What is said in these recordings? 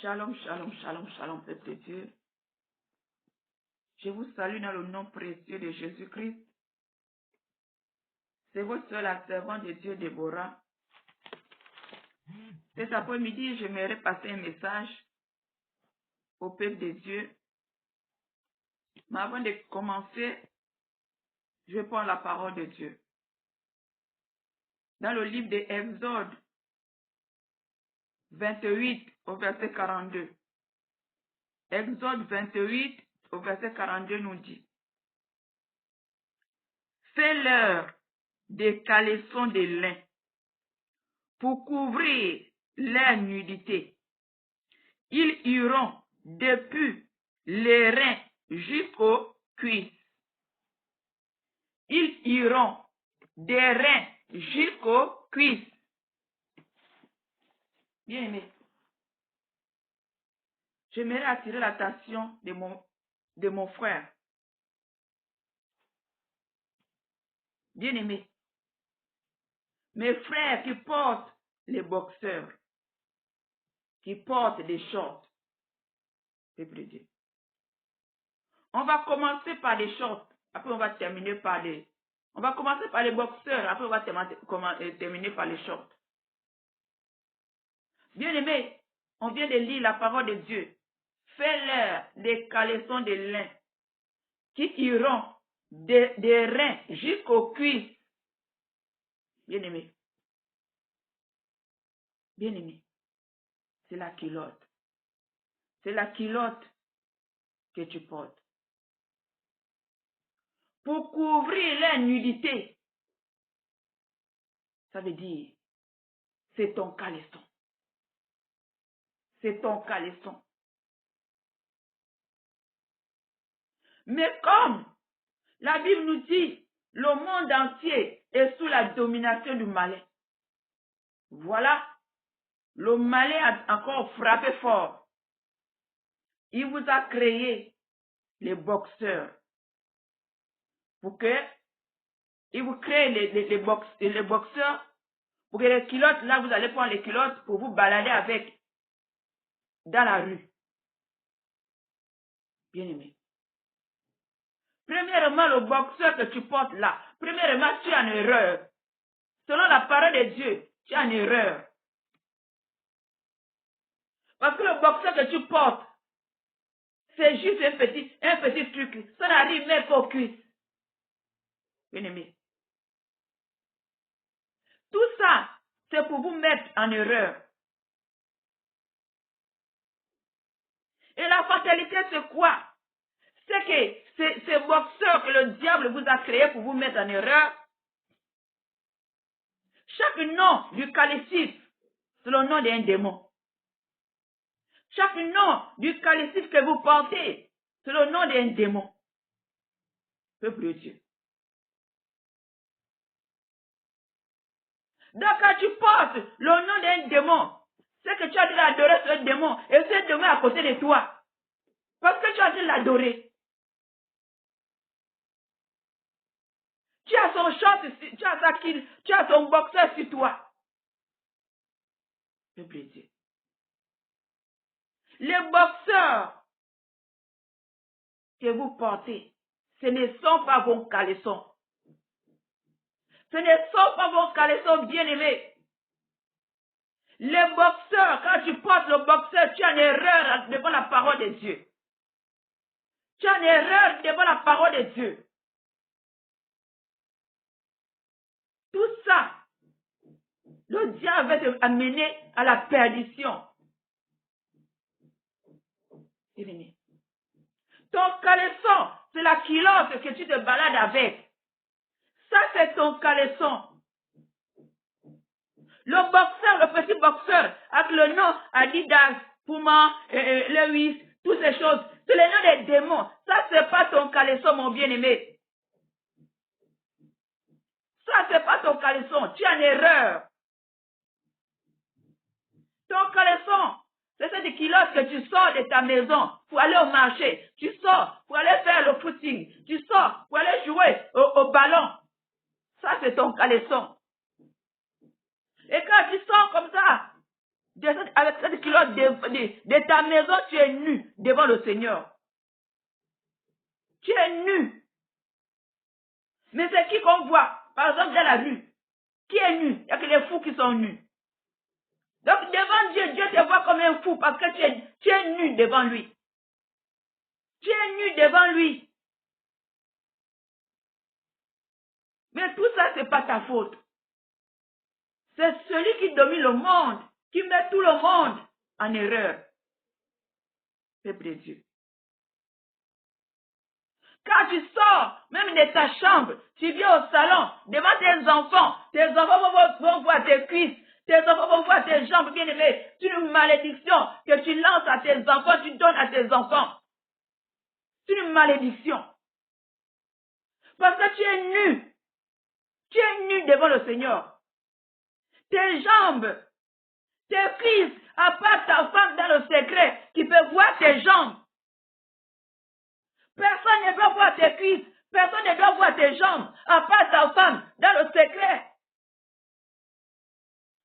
Shalom, shalom, shalom, shalom, peuple de Dieu. Je vous salue dans le nom précieux de Jésus-Christ. C'est votre soeur, la servante de Dieu, Déborah. Cet après-midi, j'aimerais passer un message au peuple de Dieu. Mais avant de commencer, je vais prendre la parole de Dieu. Dans le livre de Exode 28 au verset 42. Exode 28 au verset 42 nous dit: fais-leur des caleçons de lin pour couvrir leur nudité. Ils iront depuis les reins jusqu'aux cuisses. Ils iront des reins jusqu'aux cuisses. Bien aimé, j'aimerais attirer l'attention de mon frère. Bien aimé, mes frères qui portent les boxeurs, qui portent des shorts. On va commencer par les shorts, après on va terminer par les... On va commencer par les boxeurs, après on va terminer par les shorts. Bien aimé, on vient de lire la parole de Dieu. Fais-leur des caleçons de lin qui iront des reins jusqu'aux cuisses. Bien aimé, c'est la culotte. C'est la culotte que tu portes. Pour couvrir leur nudité, ça veut dire, c'est ton caleçon. C'est ton caleçon. Mais comme la Bible nous dit, le monde entier est sous la domination du malin. Voilà, le malin a encore frappé fort. Il vous a créé les boxeurs. Pour que, il vous crée les boxeurs, pour que les culottes, là vous allez prendre les culottes pour vous balader avec dans la rue. Bien aimé. Premièrement, le boxeur que tu portes là, premièrement, tu es en erreur. Selon la parole de Dieu, tu es en erreur. Parce que le boxeur que tu portes, c'est juste un petit truc. Ça n'arrive même qu'aux cuisses. Bien aimé. Tout ça, c'est pour vous mettre en erreur. Et la fatalité, c'est quoi? C'est que ces boxeurs que le diable vous a créés pour vous mettre en erreur, chaque nom du qualifié, c'est le nom d'un démon. Chaque nom du qualifié que vous portez, c'est le nom d'un démon. Peuple de Dieu. Donc quand tu portes le nom d'un démon, c'est que tu as dû adorer ce démon et ce démon est à côté de toi. Parce que tu as dû l'adorer. Tu as son short, tu as sa kill, tu as son boxeur sur toi. Peuple de Dieu. Les boxeurs que vous portez, ce ne sont pas vos caleçons. Ce ne sont pas vos caleçons bien-aimés. Les boxeurs, quand tu portes le boxeur, tu as une erreur devant la parole de Dieu. Tu as une erreur devant la parole de Dieu. Tout ça, le diable va te amener à la perdition. Bien-aimé. Ton caleçon, c'est la culotte que tu te balades avec. Ça, c'est ton caleçon. Le boxeur, le petit boxeur, avec le nom Adidas, Puma, Lewis, toutes ces choses, c'est le nom des démons. Ça, c'est pas ton caleçon, mon bien-aimé. Ça, c'est pas ton caleçon. Tu as une erreur. Ton caleçon, c'est cette culotte que tu sors de ta maison pour aller au marché. Tu sors pour aller faire le footing. Tu sors pour aller jouer au ballon. Ça, c'est ton caleçon. Et quand tu sors comme ça, avec cette culotte de ta maison, tu es nu devant le Seigneur. Tu es nu. Mais c'est qui qu'on voit? Par exemple, dans la rue. Qui est nu? Il n'y a que les fous qui sont nus. Donc, devant Dieu, Dieu te voit comme un fou parce que tu es nu devant lui. Tu es nu devant lui. Mais tout ça, ce n'est pas ta faute. C'est celui qui domine le monde, qui met tout le monde en erreur. Peuple de Dieu. Quand tu sors, même de ta chambre, tu viens au salon, devant tes enfants vont voir tes cuisses, tes enfants vont voir tes jambes, bien aimées. C'est une malédiction que tu lances à tes enfants, tu donnes à tes enfants. C'est une malédiction. Parce que tu es nu. Tu es nu devant le Seigneur. Tes jambes, tes cuisses, à part ta femme dans le secret, qui peut voir tes jambes. Personne ne doit voir tes cuisses. Personne ne doit voir tes jambes, à part ta femme, dans le secret.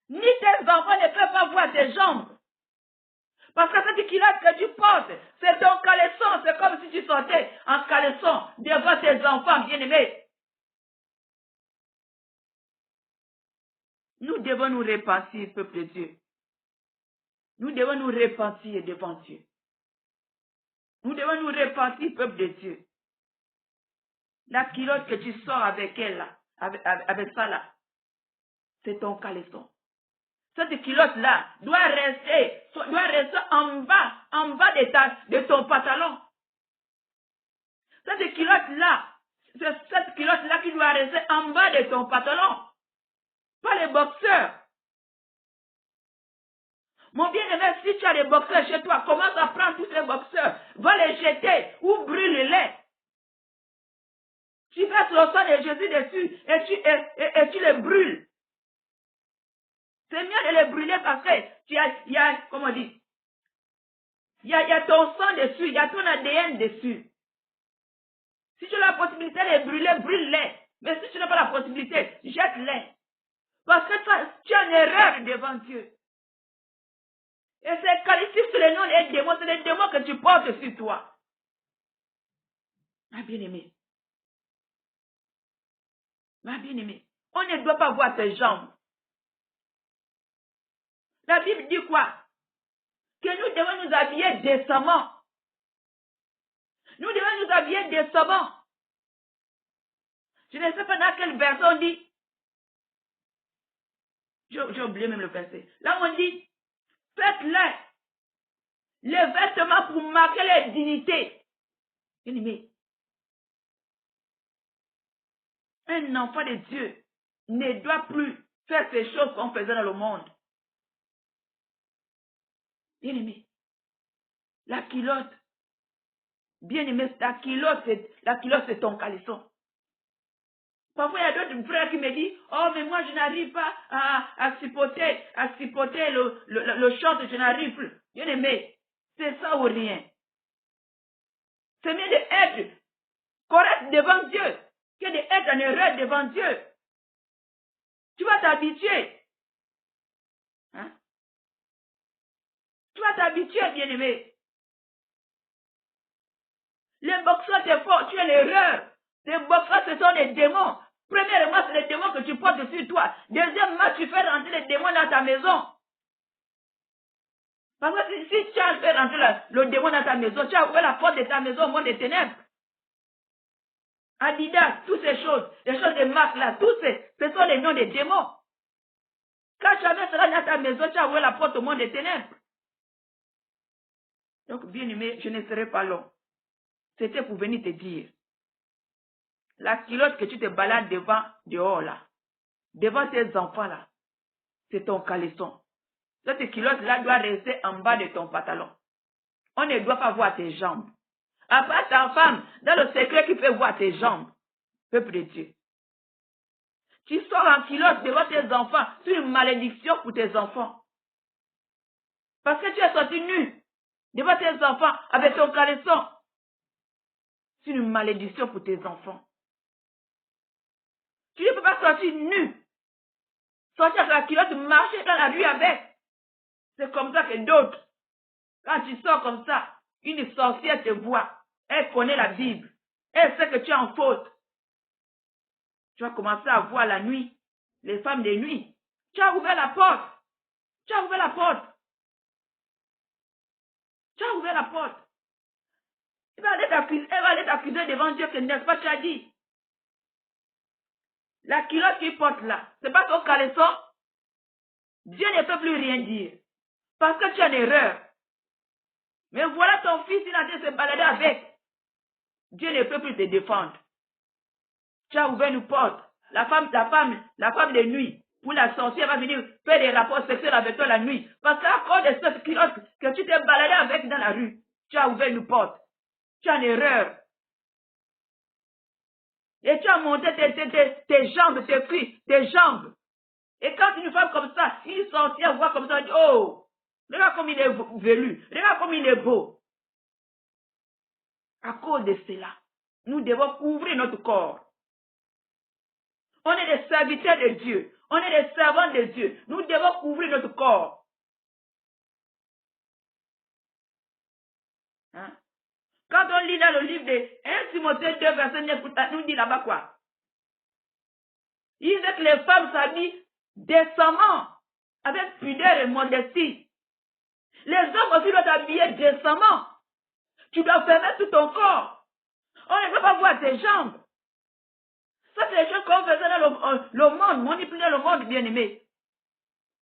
Ni tes enfants ne peuvent pas voir tes jambes. Parce que cette culotte que tu portes, c'est ton caleçon. C'est comme si tu sortais en caleçon devant tes enfants bien-aimés. Nous devons nous repentir, peuple de Dieu. Nous devons nous repentir devant Dieu. Nous devons nous repentir, peuple de Dieu. La culotte que tu sors avec elle, là, avec ça là, c'est ton caleçon. Cette culotte-là doit rester en bas de ton pantalon. Cette culotte-là, c'est cette culotte-là qui doit rester en bas de ton pantalon. Pas les boxeurs. Mon bien-aimé, si tu as des boxeurs chez toi, commence à prendre tous ces boxeurs, va les jeter ou brûle-les. Tu verses le sang de Jésus dessus et tu les brûles. C'est mieux de les brûler parce que il y a comment on dit, il y a ton sang dessus, il y a ton ADN dessus. Si tu as la possibilité de les brûler, brûle-les. Mais si tu n'as pas la possibilité, jette-les. Parce que tu as une erreur devant Dieu. Et c'est qualifié sur le nom des démons, c'est les démons que tu portes sur toi. Ma bien-aimée. Ma bien-aimée, on ne doit pas voir tes jambes. La Bible dit quoi? Que nous devons nous habiller décemment. Nous devons nous habiller décemment. Je ne sais pas dans quelle version on dit. J'ai oublié même le verset. Là on dit, faites-les les vêtements pour marquer les dignités. Bien-aimé, un enfant de Dieu ne doit plus faire ces choses qu'on faisait dans le monde. Bien-aimé, la culotte, bien-aimé, la culotte, c'est ton caleçon. Parfois, il y a d'autres frères qui me disent, oh, mais moi, je n'arrive pas à supporter le short, je n'arrive plus. Bien-aimé, c'est ça ou rien. C'est mieux d'être correct devant Dieu que d'être en erreur devant Dieu. Tu vas t'habituer. Hein? Tu vas t'habituer, bien-aimé. Les boxeurs te font, tu es l'erreur. Les boxeurs, ce sont des démons. Premièrement, c'est les démons que tu portes sur toi. Deuxièmement, tu fais rentrer les démons dans ta maison. Parce que si tu as fait rentrer le démon dans ta maison, tu as ouvert la porte de ta maison au monde des ténèbres. Adidas, toutes ces choses, les choses de marque là, ce sont les noms des démons. Quand tu avais cela dans ta maison, tu as ouvert la porte au monde des ténèbres. Donc, bien aimé, je ne serai pas long. C'était pour venir te dire. La culotte que tu te balades dehors là, devant tes enfants là, c'est ton caleçon. Cette culotte-là doit rester en bas de ton pantalon. On ne doit pas voir tes jambes. À part ta femme, dans le secret qui peut voir tes jambes. Peuple de Dieu. Tu sors en culotte devant tes enfants. C'est une malédiction pour tes enfants. Parce que tu es sorti nu devant tes enfants avec ton caleçon. C'est une malédiction pour tes enfants. Tu ne peux pas sortir nu. Sortir avec la culotte, marcher dans la rue avec. C'est comme ça que d'autres, quand tu sors comme ça, une sorcière te voit. Elle connaît la Bible. Elle sait que tu es en faute. Tu vas commencer à voir la nuit, les femmes de nuit. Tu as ouvert la porte. Tu as ouvert la porte. Tu as ouvert la porte. Elle va aller t'accuser devant Dieu que n'est-ce pas tu as dit. La culotte qu'il porte là, c'est pas ton caleçon. Dieu ne peut plus rien dire. Parce que tu as une erreur. Mais voilà ton fils, il a dit se balader avec. Dieu ne peut plus te défendre. Tu as ouvert une porte. La femme de nuit, pour la sorcière va venir faire des rapports sexuels avec toi la nuit. Parce qu'à cause de cette culotte que tu t'es baladé avec dans la rue, tu as ouvert une porte. Tu as une erreur. Et tu as monté tes jambes, tes cuisses, tes jambes. Et quand une femme comme ça, une sorcière voit comme ça, elle dit, oh, regarde comme il est velu, regarde comme il est beau. À cause de cela, nous devons couvrir notre corps. On est des serviteurs de Dieu. On est des servants de Dieu. Nous devons couvrir notre corps. Hein? Quand on lit dans le livre de 1 Timothée 2, verset 9, nous dit là-bas quoi? Il dit que les femmes s'habillent décemment, avec pudeur et modestie. Les hommes aussi doivent s'habiller décemment. Tu dois fermer tout ton corps. On ne veut pas voir tes jambes. Ça, c'est les choses qu'on faisait dans le monde, manipuler le monde, bien-aimé.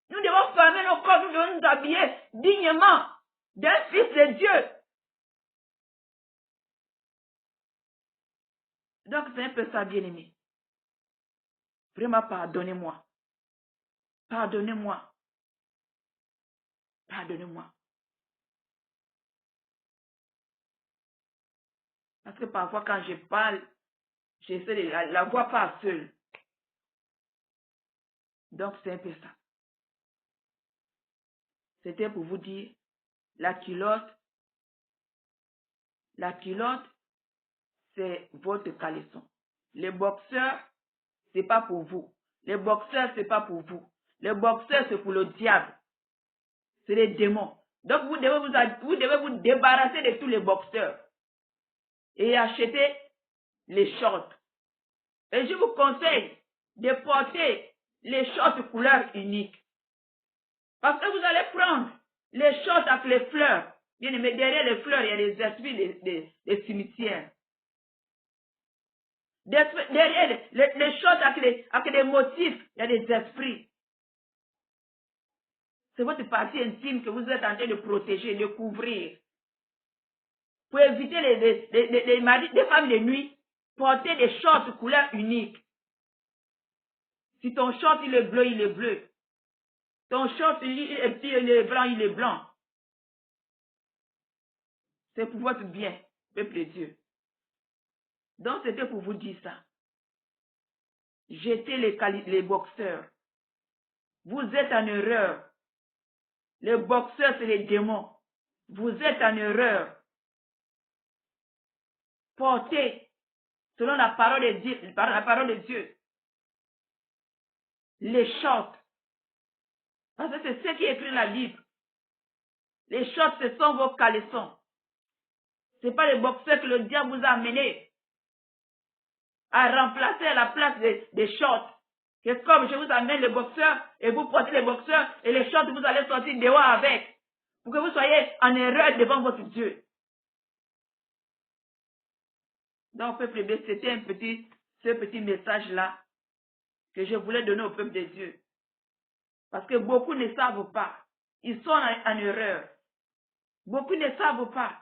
Nous devons fermer nos corps, nous devons nous habiller dignement d'un fils de Dieu. Donc, c'est un peu ça, bien-aimé. Vraiment, pardonnez-moi. Pardonnez-moi. Pardonnez-moi. Parce que parfois, quand je parle, j'essaie de la voix pas seule. Donc, c'est un peu ça. C'était pour vous dire, la culotte, c'est votre caleçon. Les boxeurs, c'est pas pour vous. Les boxeurs, c'est pas pour vous. Les boxeurs, c'est pour le diable. C'est les démons. Donc, vous devez vous débarrasser de tous les boxeurs et acheter les shorts. Et je vous conseille de porter les shorts couleur unique. Parce que vous allez prendre les shorts avec les fleurs. Bien aimé, derrière les fleurs, il y a des esprits des cimetières. Derrière les shorts avec les motifs, il y a des esprits. C'est votre partie intime que vous êtes en train de protéger, de couvrir. Pour éviter les femmes de nuit, porter des shorts couleur unique. Si ton short il est bleu, il est bleu. Ton short il est blanc, il est blanc. C'est pour votre bien, peuple de Dieu. Donc c'était pour vous dire ça. Jetez les boxeurs. Vous êtes en erreur. Les boxeurs, c'est les démons. Vous êtes en erreur. Portez, selon la parole de Dieu, les shorts. Parce que c'est ce qui est écrit dans la Bible. Les shorts, ce sont vos caleçons. Ce n'est pas les boxeurs que le diable vous a amenés à remplacer à la place des shorts. C'est comme je vous amène les boxeurs et vous portez les boxeurs et les shorts, vous allez sortir dehors avec. Pour que vous soyez en erreur devant votre Dieu. Donc, peuple de Dieu, c'était ce petit message-là que je voulais donner au peuple de Dieu. Parce que beaucoup ne savent pas. Ils sont en erreur. Beaucoup ne savent pas.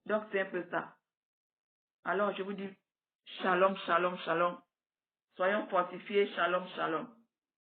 Donc, c'est un peu ça. Alors, je vous dis, shalom, shalom, shalom. Soyons fortifiés, shalom, shalom.